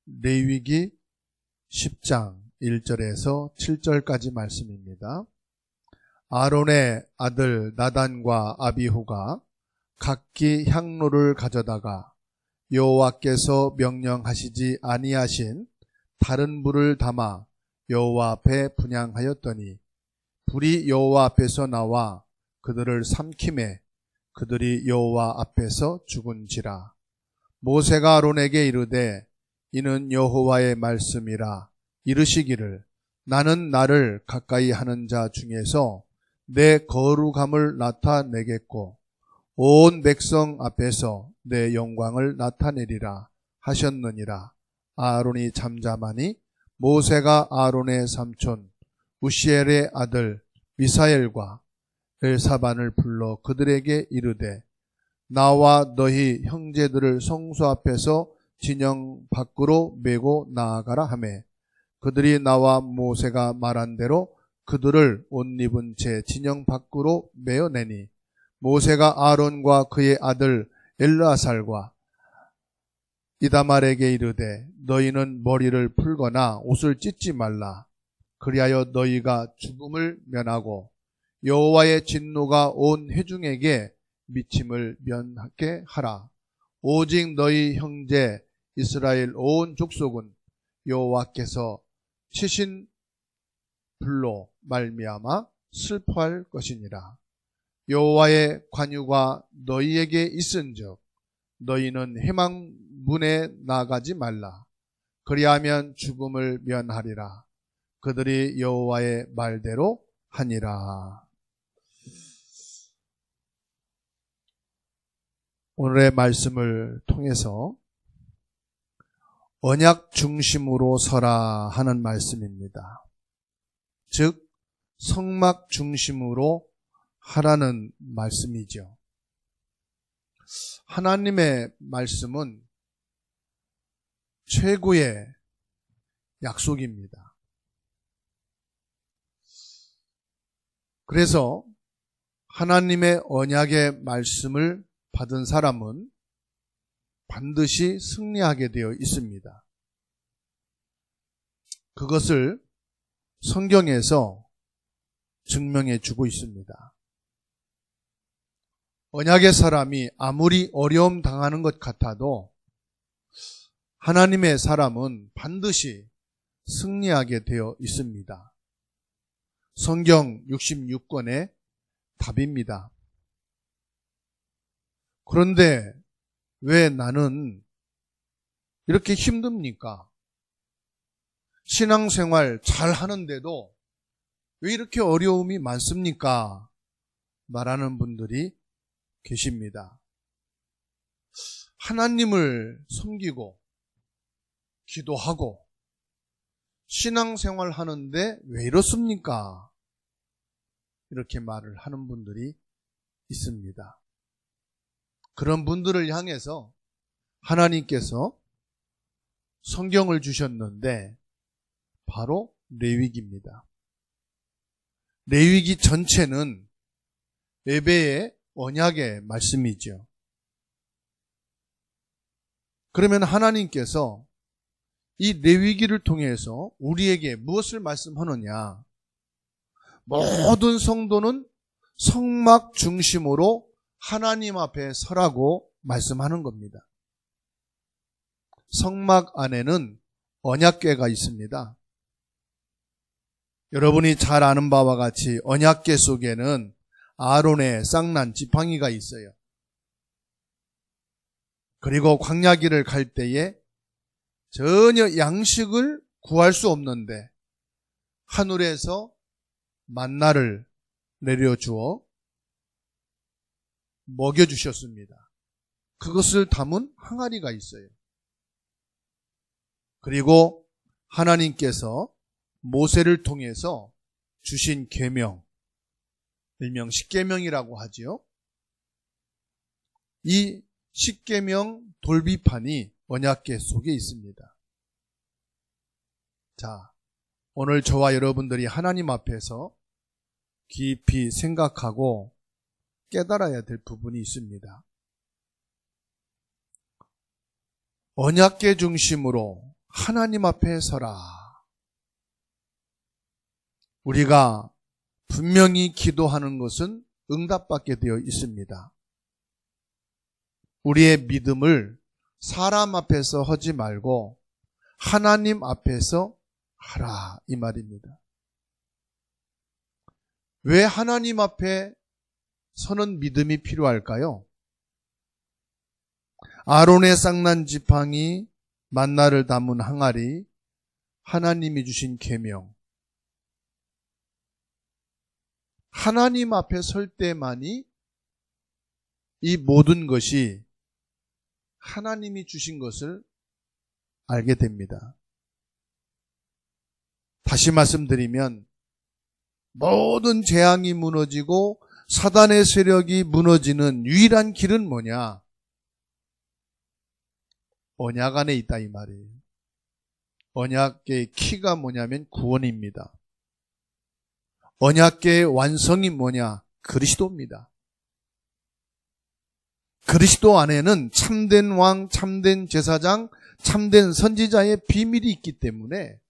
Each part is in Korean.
레위기 10장 1절에서 7절까지 말씀입니다. 아론의 아들 나단과 아비후가 각기 향로를 가져다가 여호와께서 명령하시지 아니하신 다른 불을 담아 여호와 앞에 분향하였더니 불이 여호와 앞에서 나와 그들을 삼키매 그들이 여호와 앞에서 죽은지라. 모세가 아론에게 이르되 이는 여호와의 말씀이라. 이르시기를 나는 나를 가까이 하는 자 중에서 내 거룩함을 나타내겠고 온 백성 앞에서 내 영광을 나타내리라 하셨느니라. 아론이 잠잠하니 모세가 아론의 삼촌 우시엘의 아들 미사엘과 엘사반을 불러 그들에게 이르되 나와 너희 형제들을 성소 앞에서 진영 밖으로 메고 나아가라 하매 그들이 나와 모세가 말한 대로 그들을 옷 입은 채 진영 밖으로 메어내니 모세가 아론과 그의 아들 엘르아살과 이다말에게 이르되 너희는 머리를 풀거나 옷을 찢지 말라. 그리하여 너희가 죽음을 면하고 여호와의 진노가 온 회중에게 미침을 면하게 하라. 오직 너희 형제 이스라엘 온 족속은 여호와께서 치신 불로 말미암아 슬퍼할 것이니라. 여호와의 관유가 너희에게 있은즉 너희는 회망문에 나가지 말라. 그리하면 죽음을 면하리라. 그들이 여호와의 말대로 하니라. 오늘의 말씀을 통해서 언약 중심으로 서라 하는 말씀입니다. 즉 성막 중심으로 하라는 말씀이죠. 하나님의 말씀은 최고의 약속입니다. 그래서 하나님의 언약의 말씀을 받은 사람은 반드시 승리하게 되어 있습니다. 그것을 성경에서 증명해 주고 있습니다. 언약의 사람이 아무리 어려움 당하는 것 같아도 하나님의 사람은 반드시 승리하게 되어 있습니다. 성경 66권의 답입니다. 그런데 왜 나는 이렇게 힘듭니까? 신앙생활 잘 하는데도 왜 이렇게 어려움이 많습니까? 말하는 분들이 계십니다. 하나님을 섬기고 기도하고 신앙생활 하는데 왜 이렇습니까? 이렇게 말을 하는 분들이 있습니다. 그런 분들을 향해서 하나님께서 성경을 주셨는데 바로 레위기입니다. 레위기 전체는 예배의 언약의 말씀이죠. 그러면 하나님께서 이 레위기를 통해서 우리에게 무엇을 말씀하느냐? 모든 성도는 성막 중심으로 하나님 앞에 서라고 말씀하는 겁니다. 성막 안에는 언약궤가 있습니다. 여러분이 잘 아는 바와 같이 언약궤 속에는 아론의 쌍난 지팡이가 있어요. 그리고 광야길을 갈 때에 전혀 양식을 구할 수 없는데 하늘에서 만나를 내려주어 먹여주셨습니다. 그것을 담은 항아리가 있어요. 그리고 하나님께서 모세를 통해서 주신 계명, 일명 십계명이라고 하지요. 이 십계명 돌비판이 언약궤 속에 있습니다. 자, 오늘 저와 여러분들이 하나님 앞에서 깊이 생각하고 깨달아야 될 부분이 있습니다. 언약궤 중심으로 하나님 앞에 서라. 우리가 분명히 기도하는 것은 응답받게 되어 있습니다. 우리의 믿음을 사람 앞에서 하지 말고 하나님 앞에서 하라, 이 말입니다. 왜 하나님 앞에 서는 믿음이 필요할까요? 아론의 쌍난 지팡이, 만나를 담은 항아리, 하나님이 주신 계명. 하나님 앞에 설 때만이 이 모든 것이 하나님이 주신 것을 알게 됩니다. 다시 말씀드리면 모든 재앙이 무너지고 사단의 세력이 무너지는 유일한 길은 뭐냐? 언약 안에 있다, 이 말이에요. 언약계의 키가 뭐냐면 구원입니다. 언약계의 완성이 뭐냐? 그리스도입니다. 그리스도 안에는 참된 왕, 참된 제사장, 참된 선지자의 비밀이 있기 때문에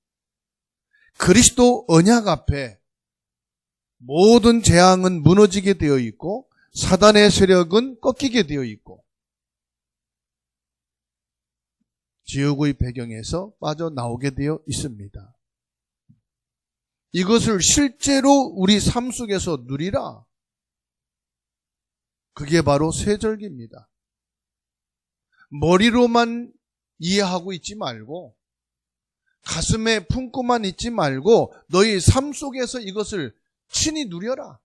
그리스도 언약 앞에 모든 재앙은 무너지게 되어 있고 사단의 세력은 꺾이게 되어 있고 지옥의 배경에서 빠져나오게 되어 있습니다. 이것을 실제로 우리 삶 속에서 누리라. 그게 바로 세절기입니다. 머리로만 이해하고 있지 말고 가슴에 품고만 있지 말고 너희 삶 속에서 이것을 친히 누려라.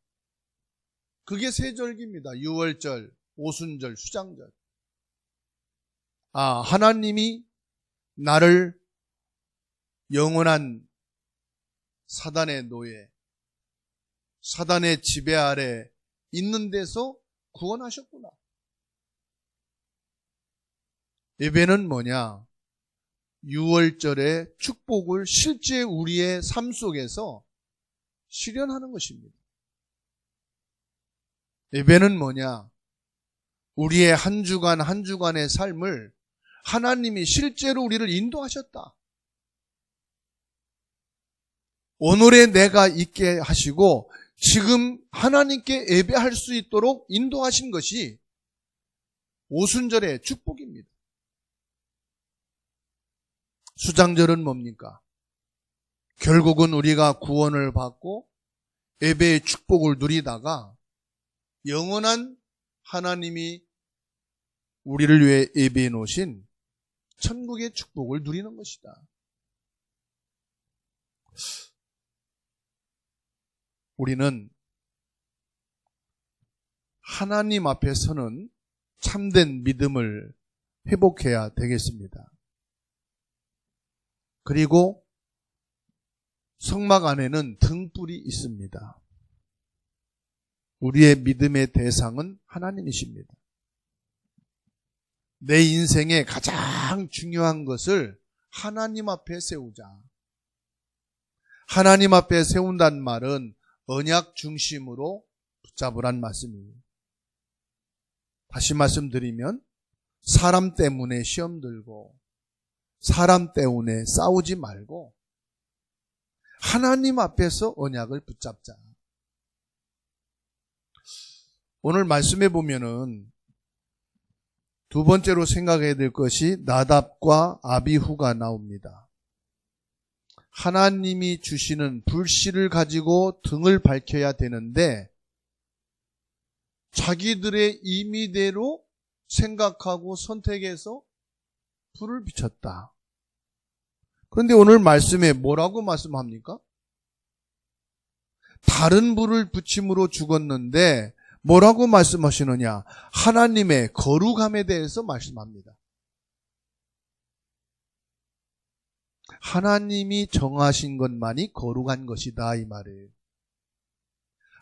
그게 세절기입니다. 유월절, 오순절, 수장절. 하나님이 나를 영원한 사단의 노예, 사단의 지배 아래 있는 데서 구원하셨구나. 예배는 뭐냐? 유월절의 축복을 실제 우리의 삶 속에서 실현하는 것입니다. 예배는 뭐냐? 우리의 한 주간 한 주간의 삶을 하나님이 실제로 우리를 인도하셨다. 오늘의 내가 있게 하시고 지금 하나님께 예배할 수 있도록 인도하신 것이 오순절의 축복입니다. 수장절은 뭡니까? 결국은 우리가 구원을 받고 예배의 축복을 누리다가 영원한 하나님이 우리를 위해 예배해 놓으신 천국의 축복을 누리는 것이다. 우리는 하나님 앞에 서는 참된 믿음을 회복해야 되겠습니다. 그리고 성막 안에는 등불이 있습니다. 우리의 믿음의 대상은 하나님이십니다. 내 인생의 가장 중요한 것을 하나님 앞에 세우자. 하나님 앞에 세운다는 말은 언약 중심으로 붙잡으란 말씀이에요. 다시 말씀드리면 사람 때문에 시험 들고 사람 때문에 싸우지 말고 하나님 앞에서 언약을 붙잡자. 오늘 말씀해 보면은 두 번째로 생각해야 될 것이 나답과 아비후가 나옵니다. 하나님이 주시는 불씨를 가지고 등을 밝혀야 되는데 자기들의 임의대로 생각하고 선택해서 불을 비췄다. 그런데 오늘 말씀에 뭐라고 말씀합니까? 다른 불을 붙임으로 죽었는데 뭐라고 말씀하시느냐? 하나님의 거룩함에 대해서 말씀합니다. 하나님이 정하신 것만이 거룩한 것이다, 이 말이에요.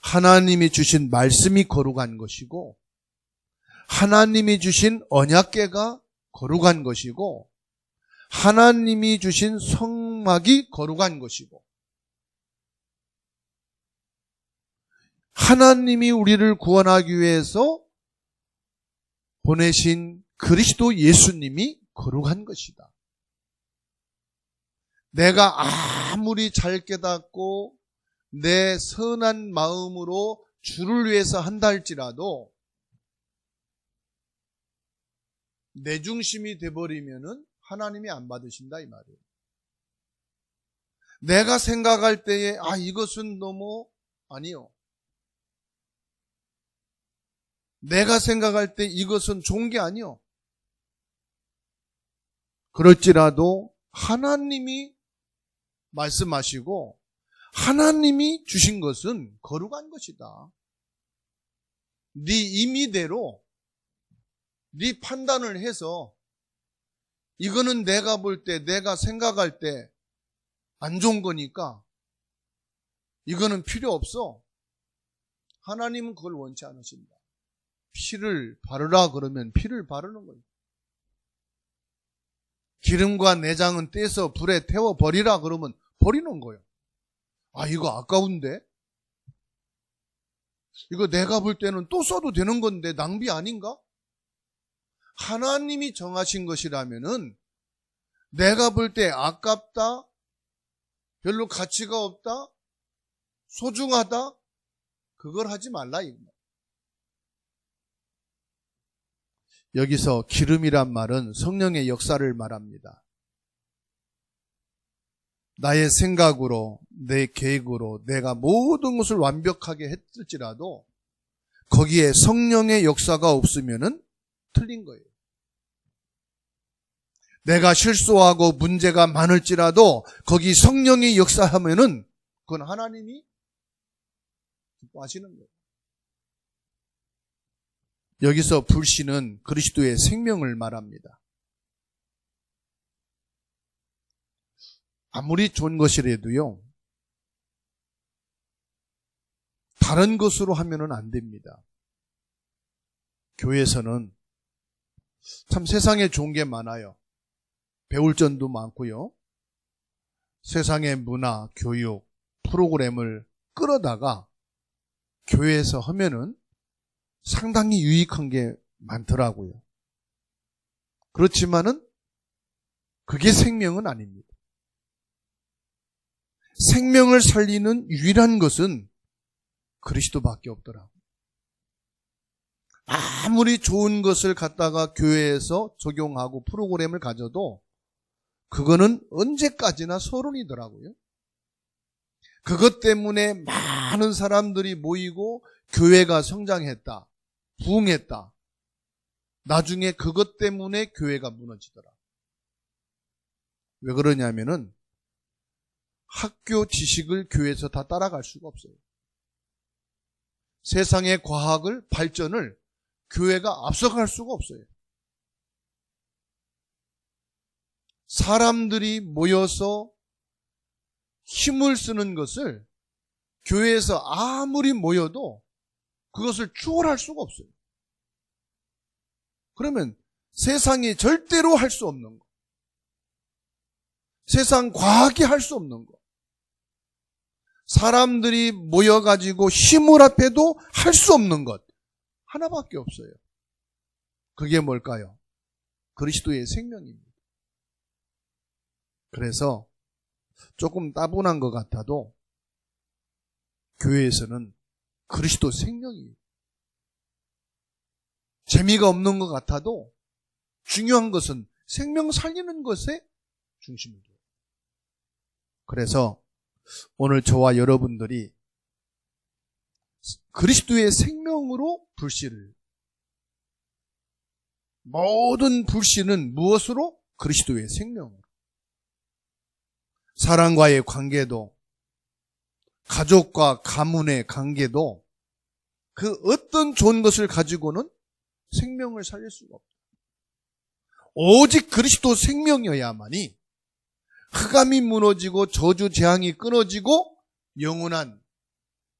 하나님이 주신 말씀이 거룩한 것이고 하나님이 주신 언약궤가 거룩한 것이고 하나님이 주신 성막이 거룩한 것이고 하나님이 우리를 구원하기 위해서 보내신 그리스도 예수님이 거룩한 것이다. 내가 아무리 잘 깨닫고 내 선한 마음으로 주를 위해서 한다 할지라도 내 중심이 돼버리면은 하나님이 안 받으신다 이 말이에요. 내가 생각할 때에 이것은 너무 아니요. 내가 생각할 때 이것은 좋은 게 아니요. 그럴지라도 하나님이 말씀하시고 하나님이 주신 것은 거룩한 것이다. 네 임의대로 네 판단을 해서 이거는 내가 볼 때, 내가 생각할 때 안 좋은 거니까 이거는 필요 없어. 하나님은 그걸 원치 않으신다. 피를 바르라 그러면 피를 바르는 거예요. 기름과 내장은 떼서 불에 태워 버리라 그러면 버리는 거예요. 이거 아까운데? 이거 내가 볼 때는 또 써도 되는 건데 낭비 아닌가? 하나님이 정하신 것이라면은 내가 볼 때 아깝다, 별로 가치가 없다, 소중하다, 그걸 하지 말라 이겁니다. 여기서 기름이란 말은 성령의 역사를 말합니다. 나의 생각으로, 내 계획으로 내가 모든 것을 완벽하게 했을지라도 거기에 성령의 역사가 없으면은 틀린 거예요. 내가 실수하고 문제가 많을지라도 거기 성령이 역사하면은 그건 하나님이 기뻐하시는 거예요. 여기서 불신은 그리스도의 생명을 말합니다. 아무리 좋은 것이라도요, 다른 것으로 하면은 안 됩니다. 교회에서는 참 세상에 좋은 게 많아요. 배울 점도 많고요. 세상의 문화, 교육, 프로그램을 끌어다가 교회에서 하면은 상당히 유익한 게 많더라고요. 그렇지만은 그게 생명은 아닙니다. 생명을 살리는 유일한 것은 그리스도밖에 없더라고요. 아무리 좋은 것을 갖다가 교회에서 적용하고 프로그램을 가져도 그거는 언제까지나 서론이더라고요. 그것 때문에 많은 사람들이 모이고 교회가 성장했다, 부흥했다. 나중에 그것 때문에 교회가 무너지더라. 왜 그러냐면은 학교 지식을 교회에서 다 따라갈 수가 없어요. 세상의 과학을, 발전을 교회가 앞서갈 수가 없어요. 사람들이 모여서 힘을 쓰는 것을 교회에서 아무리 모여도 그것을 추월할 수가 없어요. 그러면 세상이 절대로 할 수 없는 거, 세상 과학이 할 수 없는 거, 사람들이 모여가지고 힘을 합해도 할 수 없는 것 하나밖에 없어요. 그게 뭘까요? 그리스도의 생명입니다. 그래서 조금 따분한 것 같아도 교회에서는 그리스도 생명이에요. 재미가 없는 것 같아도 중요한 것은 생명 살리는 것에 중심을 둬요. 그래서 오늘 저와 여러분들이 그리스도의 생명으로 불신을, 모든 불신은 무엇으로? 그리스도의 생명으로. 사람과의 관계도, 가족과 가문의 관계도 그 어떤 좋은 것을 가지고는 생명을 살릴 수가 없다. 오직 그리스도 생명이어야만이 흑암이 무너지고 저주 재앙이 끊어지고 영원한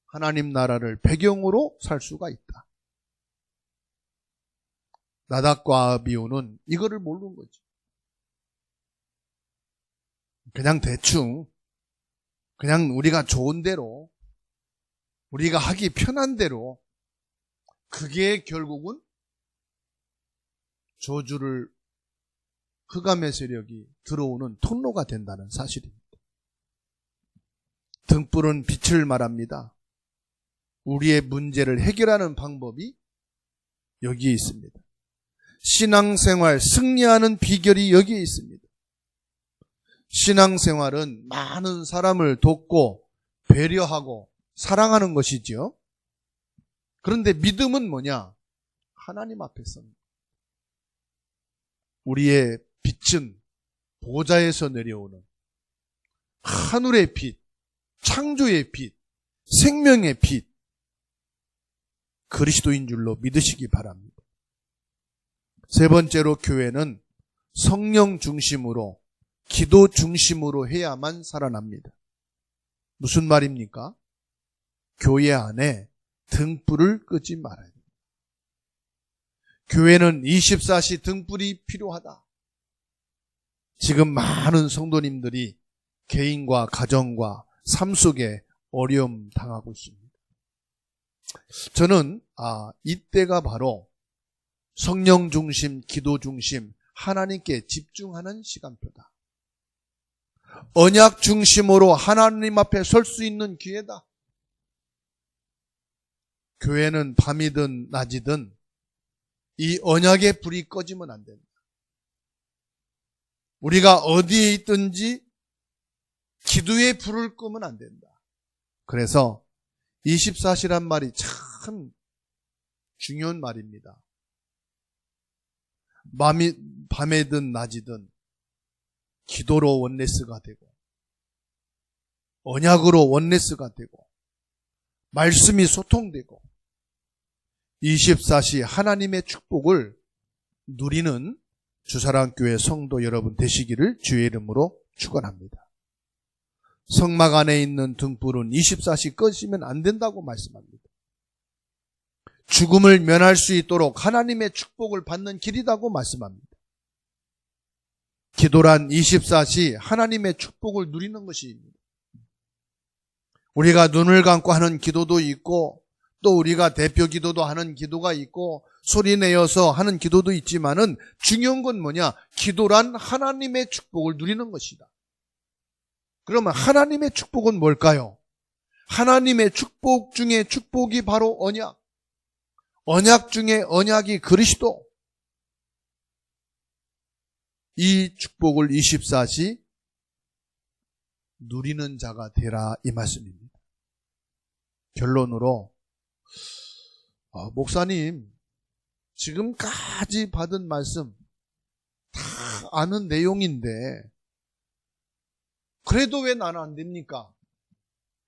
하나님 나라를 배경으로 살 수가 있다. 나답과 아비후는 이거를 모르는 거지. 그냥 대충, 그냥 우리가 좋은 대로, 우리가 하기 편한 대로, 그게 결국은 저주를, 흑암의 세력이 들어오는 통로가 된다는 사실입니다. 등불은 빛을 말합니다. 우리의 문제를 해결하는 방법이 여기에 있습니다. 신앙생활 승리하는 비결이 여기에 있습니다. 신앙생활은 많은 사람을 돕고 배려하고 사랑하는 것이지요. 그런데 믿음은 뭐냐? 하나님 앞에서 우리의 빛은 보좌에서 내려오는 하늘의 빛, 창조의 빛, 생명의 빛, 그리스도인 줄로 믿으시기 바랍니다. 세 번째로 교회는 성령 중심으로, 기도 중심으로 해야만 살아납니다. 무슨 말입니까? 교회 안에 등불을 끄지 말아야 됩니다. 교회는 24시 등불이 필요하다. 지금 많은 성도님들이 개인과 가정과 삶 속에 어려움 당하고 있습니다. 저는 이때가 바로 성령 중심, 기도 중심, 하나님께 집중하는 시간표다. 언약 중심으로 하나님 앞에 설 수 있는 기회다. 교회는 밤이든 낮이든 이 언약의 불이 꺼지면 안 된다. 우리가 어디에 있든지 기도의 불을 끄면 안 된다. 그래서 24시란 말이 참 중요한 말입니다. 밤에든 낮이든 기도로 원네스가 되고 언약으로 원네스가 되고 말씀이 소통되고 24시 하나님의 축복을 누리는 주사랑교회 성도 여러분 되시기를 주의 이름으로 축원합니다. 성막 안에 있는 등불은 24시 꺼지면 안 된다고 말씀합니다. 죽음을 면할 수 있도록 하나님의 축복을 받는 길이라고 말씀합니다. 기도란 24시 하나님의 축복을 누리는 것입니다. 우리가 눈을 감고 하는 기도도 있고 또 우리가 대표 기도도 하는 기도가 있고 소리 내어서 하는 기도도 있지만은 중요한 건 뭐냐? 기도란 하나님의 축복을 누리는 것이다. 그러면 하나님의 축복은 뭘까요? 하나님의 축복 중에 축복이 바로 언약. 언약 중에 언약이 그리스도. 이 축복을 24시 누리는 자가 되라 이 말씀입니다. 결론으로 목사님 지금까지 받은 말씀 다 아는 내용인데 그래도 왜 나는 안 됩니까?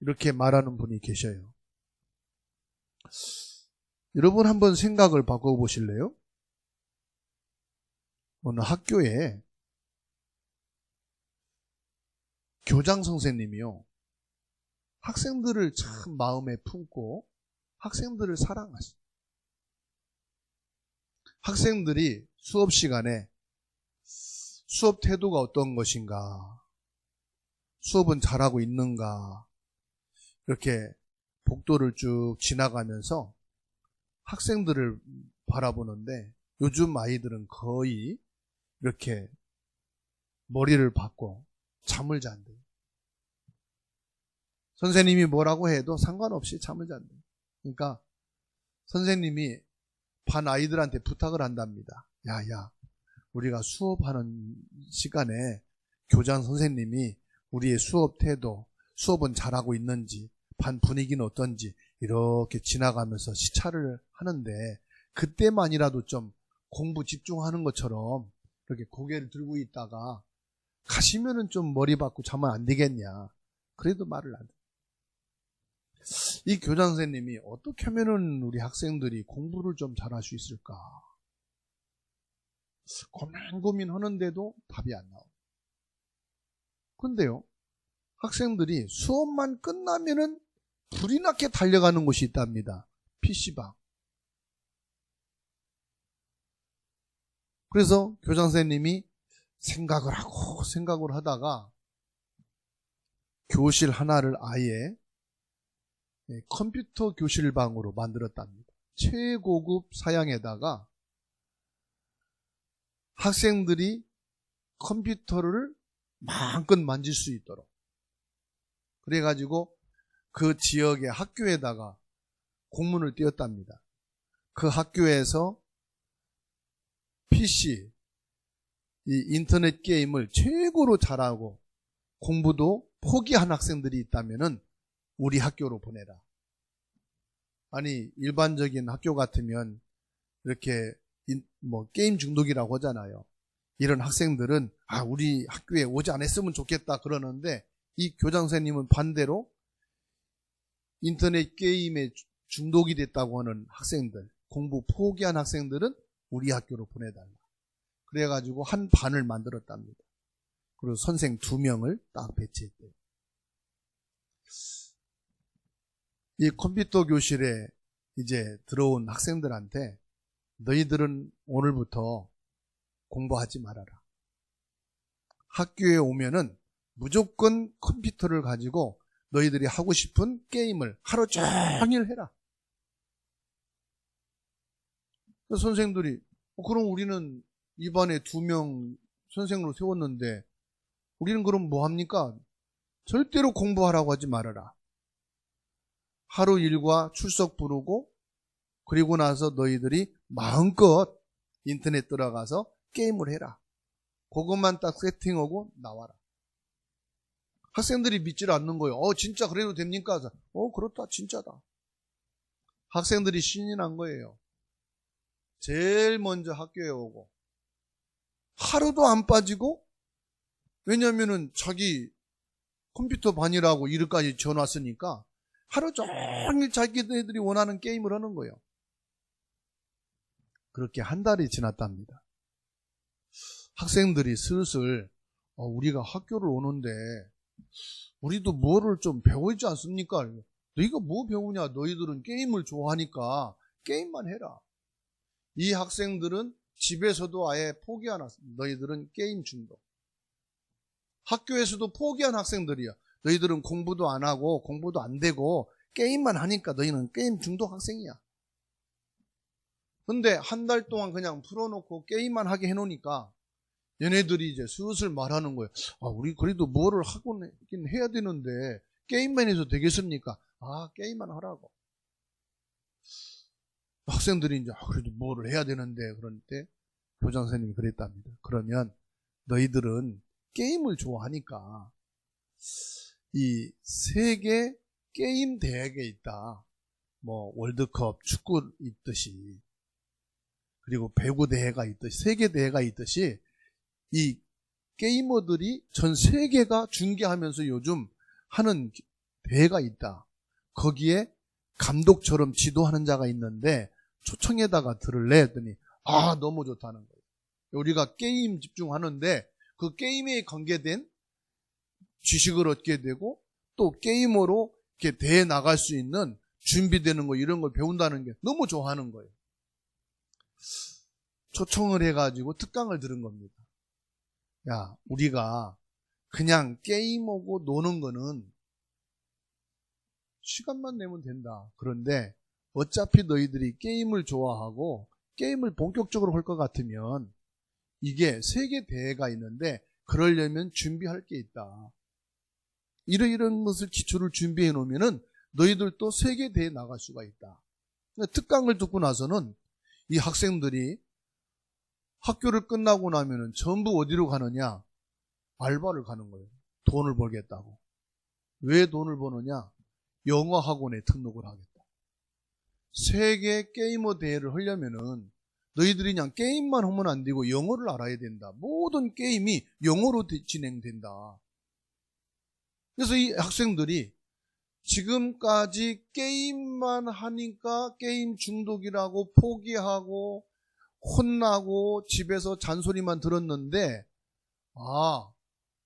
이렇게 말하는 분이 계셔요. 여러분 한번 생각을 바꿔보실래요? 어느 학교에 교장 선생님이요, 학생들을 참 마음에 품고 학생들을 사랑하시. 학생들이 수업 시간에 수업 태도가 어떤 것인가, 수업은 잘하고 있는가, 이렇게 복도를 쭉 지나가면서 학생들을 바라보는데 요즘 아이들은 거의 이렇게 머리를 박고 잠을 잔대요. 선생님이 뭐라고 해도 상관없이 잠을 잔대요. 그러니까 선생님이 반 아이들한테 부탁을 한답니다. 야, 우리가 수업하는 시간에 교장 선생님이 우리의 수업 태도, 수업은 잘하고 있는지, 반 분위기는 어떤지 이렇게 지나가면서 시찰을 하는데 그때만이라도 좀 공부 집중하는 것처럼 이렇게 고개를 들고 있다가 가시면은 좀 머리 박고 자면 안 되겠냐. 그래도 말을 안 해. 이 교장 선생님이 어떻게 하면은 우리 학생들이 공부를 좀 잘할 수 있을까? 고민하는데도 답이 안 나와요. 그런데요, 학생들이 수업만 끝나면은 불이 나게 달려가는 곳이 있답니다. PC방. 그래서 교장 선생님이 생각을 하다가 교실 하나를 아예 컴퓨터 교실방으로 만들었답니다. 최고급 사양에다가 학생들이 컴퓨터를 마음껏 만질 수 있도록. 그래가지고 그 지역의 학교에다가 공문을 띄웠답니다. 그 학교에서 PC, 이 인터넷 게임을 최고로 잘하고 공부도 포기한 학생들이 있다면은 우리 학교로 보내라. 아니, 일반적인 학교 같으면 이렇게 게임 중독이라고 하잖아요. 이런 학생들은 우리 학교에 오지 않았으면 좋겠다 그러는데, 이 교장선생님은 반대로 인터넷 게임에 중독이 됐다고 하는 학생들, 공부 포기한 학생들은 우리 학교로 보내달라. 그래가지고 한 반을 만들었답니다. 그리고 선생 2명을 딱 배치했대요. 이 컴퓨터 교실에 이제 들어온 학생들한테 너희들은 오늘부터 공부하지 말아라. 학교에 오면은 무조건 컴퓨터를 가지고 너희들이 하고 싶은 게임을 하루 종일 해라. 선생들이 그럼 우리는 이반에 2명 선생으로 세웠는데 우리는 그럼 뭐 합니까? 절대로 공부하라고 하지 말아라. 하루 일과 출석 부르고 그리고 나서 너희들이 마음껏 인터넷 들어가서 게임을 해라. 그것만 딱 세팅하고 나와라. 학생들이 믿질 않는 거예요. 진짜 그래도 됩니까? 그렇다, 진짜다. 학생들이 신이 난 거예요. 제일 먼저 학교에 오고 하루도 안 빠지고, 왜냐면은 자기 컴퓨터 반이라고 이름까지 지어놨으니까 하루 종일 자기들이 원하는 게임을 하는 거예요. 그렇게 한 달이 지났답니다. 학생들이 슬슬 우리가 학교를 오는데 우리도 뭐를 좀 배우지 않습니까? 너희가 뭐 배우냐? 너희들은 게임을 좋아하니까 게임만 해라. 이 학생들은 집에서도 아예 포기한 학생, 너희들은 게임 중독. 학교에서도 포기한 학생들이야. 너희들은 공부도 안 하고 공부도 안 되고 게임만 하니까 너희는 게임 중독 학생이야. 근데 한 달 동안 그냥 풀어놓고 게임만 하게 해놓으니까 얘네들이 이제 슬슬 말하는 거예요. 우리 그래도 뭐를 하긴 해야 되는데 게임만 해서 되겠습니까? 게임만 하라고. 학생들이 이제 그래도 뭐를 해야 되는데, 그럴 때 교장 선생님이 그랬답니다. 그러면 너희들은 게임을 좋아하니까 이 세계 게임 대회가 있다. 뭐 월드컵 축구 있듯이, 그리고 배구 대회가 있듯이, 세계 대회가 있듯이 이 게이머들이 전 세계가 중계하면서 요즘 하는 대회가 있다. 거기에 감독처럼 지도하는 자가 있는데 초청에다가 들을래 했더니 너무 좋다는 거예요. 우리가 게임 집중하는데 그 게임에 관계된 지식을 얻게 되고 또 게임으로 이렇게 대회 나갈 수 있는 준비되는 거, 이런 걸 배운다는 게 너무 좋아하는 거예요. 초청을 해가지고 특강을 들은 겁니다. 야, 우리가 그냥 게임하고 노는 거는 시간만 내면 된다. 그런데 어차피 너희들이 게임을 좋아하고 게임을 본격적으로 할 것 같으면 이게 세계 대회가 있는데 그러려면 준비할 게 있다. 이런 것을 기초를 준비해 놓으면은 너희들도 세계 대회에 나갈 수가 있다. 특강을 듣고 나서는 이 학생들이 학교를 끝나고 나면은 전부 어디로 가느냐? 알바를 가는 거예요. 돈을 벌겠다고. 왜 돈을 버느냐? 영어 학원에 등록을 하겠다. 세계 게이머 대회를 하려면은 너희들이 그냥 게임만 하면 안 되고 영어를 알아야 된다. 모든 게임이 영어로 진행된다. 그래서 이 학생들이 지금까지 게임만 하니까 게임 중독이라고 포기하고 혼나고 집에서 잔소리만 들었는데,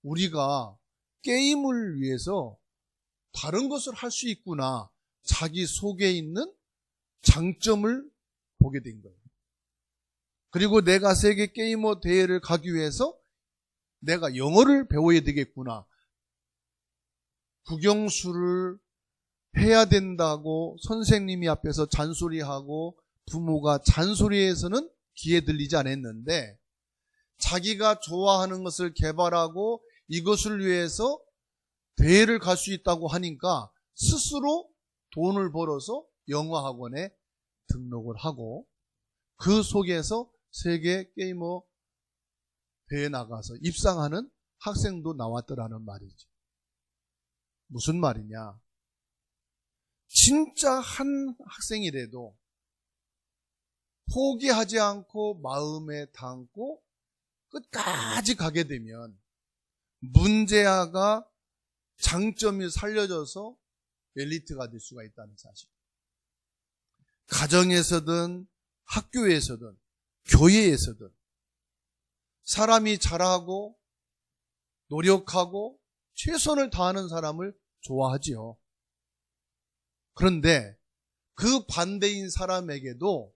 우리가 게임을 위해서 다른 것을 할 수 있구나. 자기 속에 있는 장점을 보게 된 거예요. 그리고 내가 세계 게이머 대회를 가기 위해서 내가 영어를 배워야 되겠구나. 국영수를 해야 된다고 선생님이 앞에서 잔소리하고 부모가 잔소리해서는 귀에 들리지 않았는데, 자기가 좋아하는 것을 개발하고 이것을 위해서 대회를 갈 수 있다고 하니까 스스로 돈을 벌어서 영어학원에 등록을 하고 그 속에서 세계 게이머 대회에 나가서 입상하는 학생도 나왔더라는 말이지. 무슨 말이냐? 진짜 한 학생이라도 포기하지 않고 마음에 담고 끝까지 가게 되면 문제아가 장점이 살려져서 엘리트가 될 수가 있다는 사실. 가정에서든 학교에서든 교회에서든 사람이 잘하고 노력하고 최선을 다하는 사람을 좋아하지요. 그런데 그 반대인 사람에게도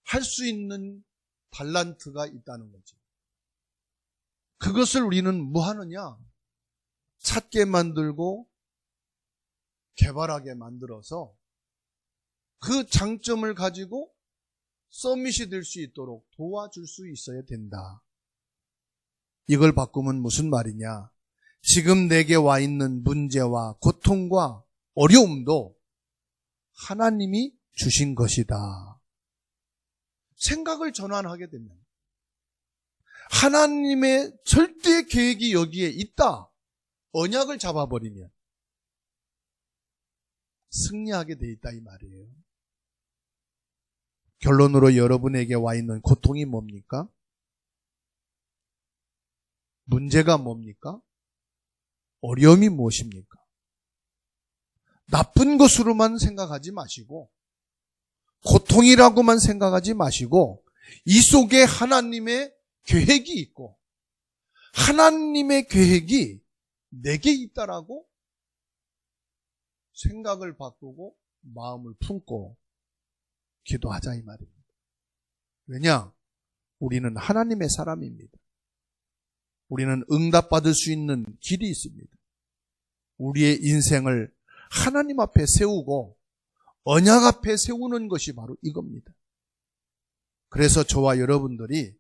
할 수 있는 달란트가 있다는 거지. 그것을 우리는 뭐 하느냐? 찾게 만들고 개발하게 만들어서 그 장점을 가지고 서밋이 될 수 있도록 도와줄 수 있어야 된다. 이걸 바꾸면 무슨 말이냐? 지금 내게 와 있는 문제와 고통과 어려움도 하나님이 주신 것이다. 생각을 전환하게 되면 하나님의 절대 계획이 여기에 있다. 언약을 잡아버리면 승리하게 돼 있다 이 말이에요. 결론으로 여러분에게 와 있는 고통이 뭡니까? 문제가 뭡니까? 어려움이 무엇입니까? 나쁜 것으로만 생각하지 마시고 고통이라고만 생각하지 마시고 이 속에 하나님의 계획이 있고 하나님의 계획이 내게 있다라고 생각을 바꾸고 마음을 품고 기도하자 이 말입니다. 왜냐? 우리는 하나님의 사람입니다. 우리는 응답받을 수 있는 길이 있습니다. 우리의 인생을 하나님 앞에 세우고 언약 앞에 세우는 것이 바로 이겁니다. 그래서 저와 여러분들이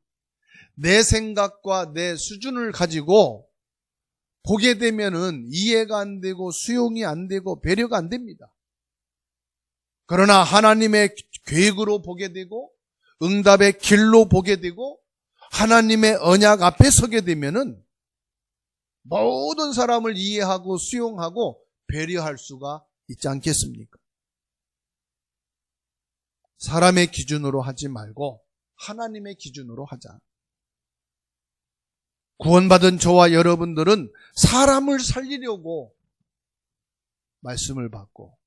내 생각과 내 수준을 가지고 보게 되면은 이해가 안 되고 수용이 안 되고 배려가 안 됩니다. 그러나 하나님의 계획으로 보게 되고 응답의 길로 보게 되고 하나님의 언약 앞에 서게 되면은 모든 사람을 이해하고 수용하고 배려할 수가 있지 않겠습니까? 사람의 기준으로 하지 말고 하나님의 기준으로 하자. 구원받은 저와 여러분들은 사람을 살리려고 말씀을 받고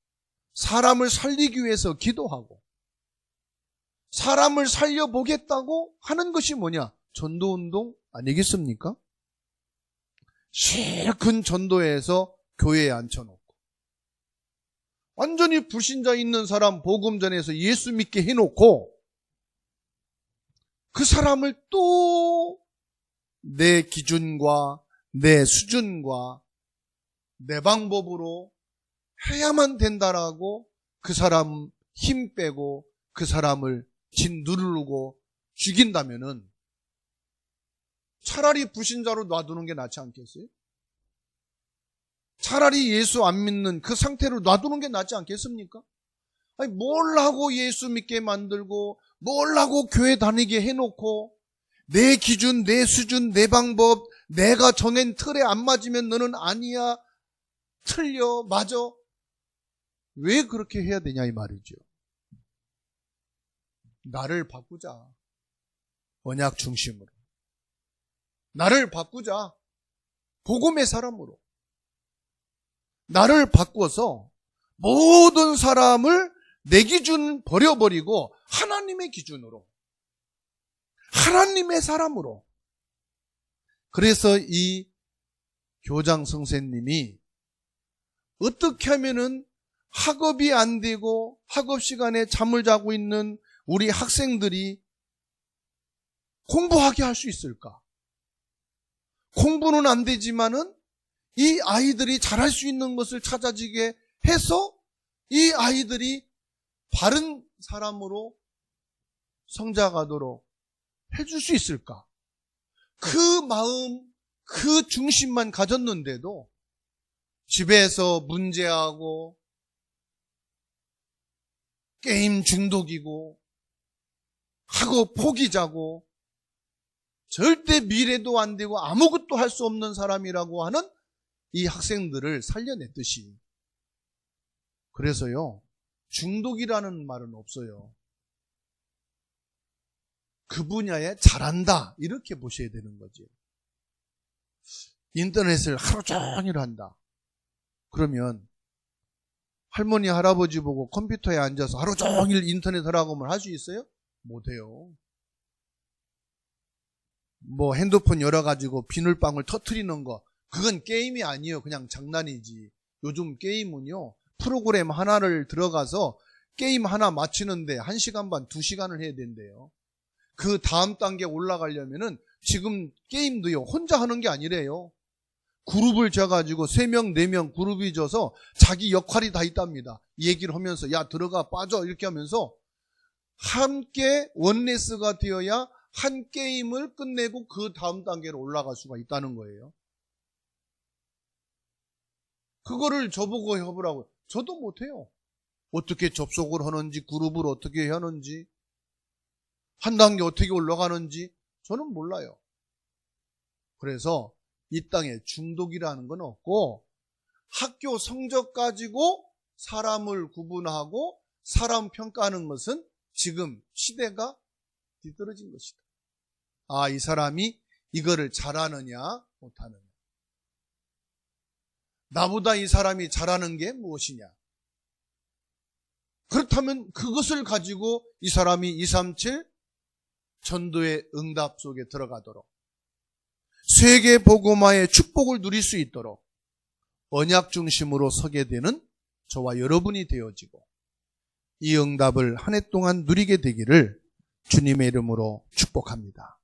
사람을 살리기 위해서 기도하고 사람을 살려보겠다고 하는 것이 뭐냐? 전도운동 아니겠습니까? 실컷 전도회에서 교회에 앉혀놓고 완전히 불신자 있는 사람 복음 전해서 예수 믿게 해놓고 그 사람을 또 내 기준과 내 수준과 내 방법으로 해야만 된다라고 그 사람 힘 빼고 그 사람을 짓누르고 죽인다면은 차라리 불신자로 놔두는 게 낫지 않겠어요? 차라리 예수 안 믿는 그 상태로 놔두는 게 낫지 않겠습니까? 아니, 뭘 하고 예수 믿게 만들고 뭘 하고 교회 다니게 해놓고 내 기준, 내 수준, 내 방법, 내가 정한 틀에 안 맞으면 너는 아니야, 틀려, 맞아. 왜 그렇게 해야 되냐 이 말이죠. 나를 바꾸자. 언약 중심으로. 나를 바꾸자. 복음의 사람으로. 나를 바꿔서 모든 사람을 내 기준 버려버리고 하나님의 기준으로. 하나님의 사람으로. 그래서 이 교장 선생님이 어떻게 하면은 학업이 안 되고 학업 시간에 잠을 자고 있는 우리 학생들이 공부하게 할 수 있을까? 공부는 안 되지만은 이 아이들이 잘할 수 있는 것을 찾아지게 해서 이 아이들이 바른 사람으로 성장하도록 해줄 수 있을까? 그 마음, 그 중심만 가졌는데도 집에서 문제하고 게임 중독이고 하고 포기자고 절대 미래도 안 되고 아무것도 할 수 없는 사람이라고 하는 이 학생들을 살려냈듯이, 그래서요, 중독이라는 말은 없어요. 그 분야에 잘한다, 이렇게 보셔야 되는 거죠. 인터넷을 하루 종일 한다. 그러면 할머니, 할아버지 보고 컴퓨터에 앉아서 하루 종일 인터넷 하라고 하면 할 수 있어요? 못해요. 뭐 핸드폰 열어가지고 비늘방울 터트리는 거, 그건 게임이 아니에요. 그냥 장난이지. 요즘 게임은요, 프로그램 하나를 들어가서 게임 하나 마치는데 1시간 반, 2시간을 해야 된대요. 그 다음 단계 올라가려면은 지금 게임도요, 혼자 하는 게 아니래요. 그룹을 져가지고 3명, 4명 그룹이 져서 자기 역할이 다 있답니다. 얘기를 하면서 야 들어가 빠져 이렇게 하면서 함께 원네스가 되어야 한 게임을 끝내고 그 다음 단계로 올라갈 수가 있다는 거예요. 그거를 저보고 해보라고. 저도 못해요. 어떻게 접속을 하는지, 그룹을 어떻게 하는지, 한 단계 어떻게 올라가는지 저는 몰라요. 그래서 이 땅에 중독이라는 건 없고, 학교 성적 가지고 사람을 구분하고 사람 평가하는 것은 지금 시대가 뒤떨어진 것이다. 아, 이 사람이 이거를 잘하느냐 못하느냐, 나보다 이 사람이 잘하는 게 무엇이냐, 그렇다면 그것을 가지고 이 사람이 237 전도의 응답 속에 들어가도록, 세계 복음화의 축복을 누릴 수 있도록 언약 중심으로 서게 되는 저와 여러분이 되어지고, 이 응답을 한 해 동안 누리게 되기를 주님의 이름으로 축복합니다.